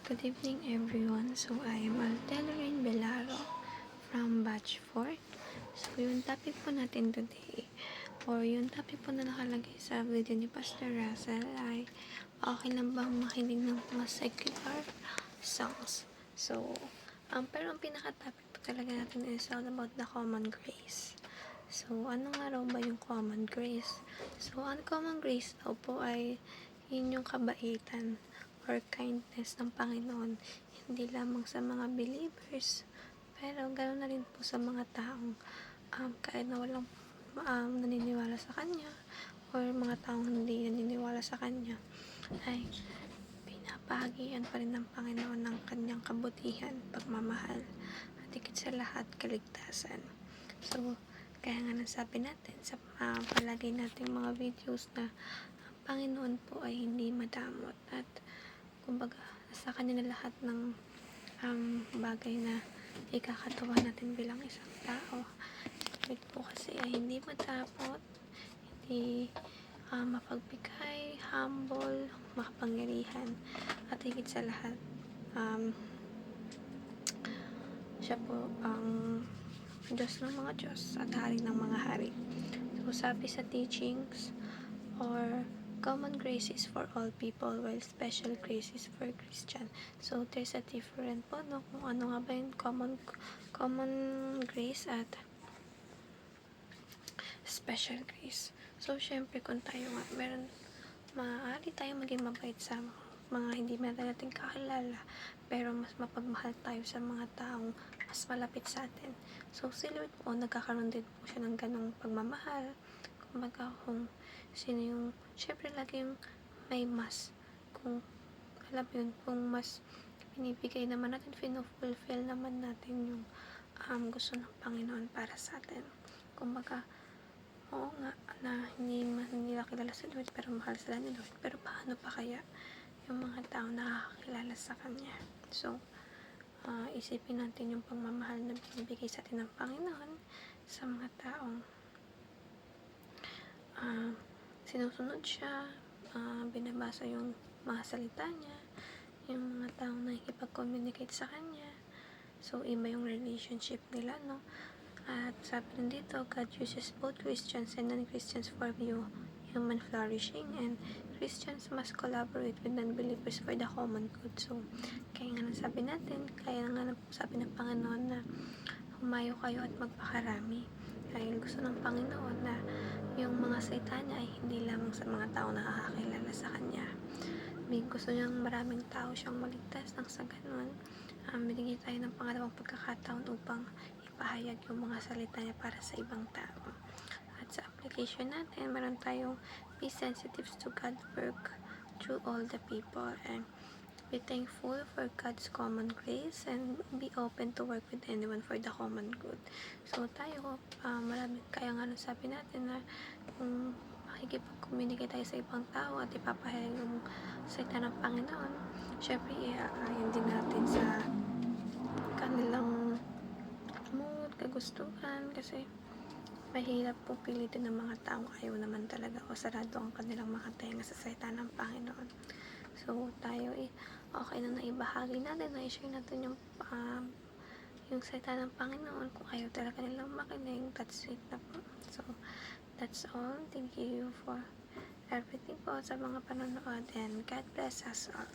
Good evening everyone. So I am Altelrain Belaro from Batch 4. So yung topic po natin today or yung topic po na nakalagay sa video ni Pastor Russell ay okay lang bang makinig ng mga secular songs. So pero ang pinaka-topic po talaga natin is all about the common grace. So ano nga raw ba yung common grace? So ang common grace daw po ay yun yung kabaitan or kindness ng Panginoon, hindi lamang sa mga believers, pero ganoon na rin po sa mga taong kahit na walang naniniwala sa Kanya, or mga taong hindi naniniwala sa Kanya, ay pinapahagian pa rin ng Panginoon ng Kanyang kabutihan, pagmamahal, at higit sa lahat, kaligtasan. So, kaya nga nasabi natin sa palagi nating mga videos na ang Panginoon po ay hindi madamot at kumbaga sa kanya na lahat ng bagay na ikakatuwa natin bilang isang tao. Sabi po kasi ay hindi matapot, hindi mapagbigay, humble, makapangyarihan, at higit sa lahat siya po ang Diyos ng mga Diyos at Hari ng mga hari. So sabi sa teachings or common grace is for all people while special grace is for Christian. So there's a different po no kung ano nga ba yung common grace at special grace. So syempre kung tayo nga maaari tayong maging mabait sa mga hindi natin kakilala, pero mas mapagmahal tayo sa mga taong mas malapit sa atin. So si Lord po nagkakaroon din po siya ng ganong pagmamahal. Kumbaga kung sino yung, syempre lagi yung may mas, kung alam yun, kung mas pinibigay naman natin, fulfill naman natin yung gusto ng Panginoon para sa atin. Kumbaga, oo nga, na hindi nila kilala si Lord, pero mahal sila ni Lord. Pero paano pa kaya yung mga tao nakakakilala sa Kanya? So, isipin natin yung pagmamahal na binibigay sa atin ng Panginoon sa mga taong sinusunod siya, binabasa yung mga salita niya, yung mga taong nakikipag-communicate sa kanya. So, iba yung relationship nila, no? At sabi rin dito, God uses both Christians and non-Christians for human flourishing, and Christians must collaborate with non-believers for the common good. So, kaya nga sabi natin, kaya nga sabi ng Panginoon na humayo kayo at magpakarami. Dahil gusto ng Panginoon na yung mga salita niya ay hindi lamang sa mga tao nakakakilala sa Kanya. Gusto niyang maraming tao siyang maligtas nang sa ganun. Binigyan tayo ng pangalawang pagkakataon upang ipahayag yung mga salita niya para sa ibang tao. At sa application natin, meron tayong be sensitive to God's work through all the people, and be thankful for God's common grace, and be open to work with anyone for the common good. So tayo, kaya nga sabi natin na kung makikipag-communicate tayo sa ibang tao at ipapahayag yung salita ng Panginoon, syempre i-ayon din natin sa kanilang mood, kagustuhan, kasi mahirap po pilitin ng mga taong ayaw naman talaga o sarado ang kanilang mga tenga sa salita ng Panginoon. So tayo okay na naibahagi natin, na-share natin yung salita ng Panginoon. Kung ayaw talaga nilang makinig, that's it na po. So that's all. Thank you for everything po sa mga panonood, and God bless us all.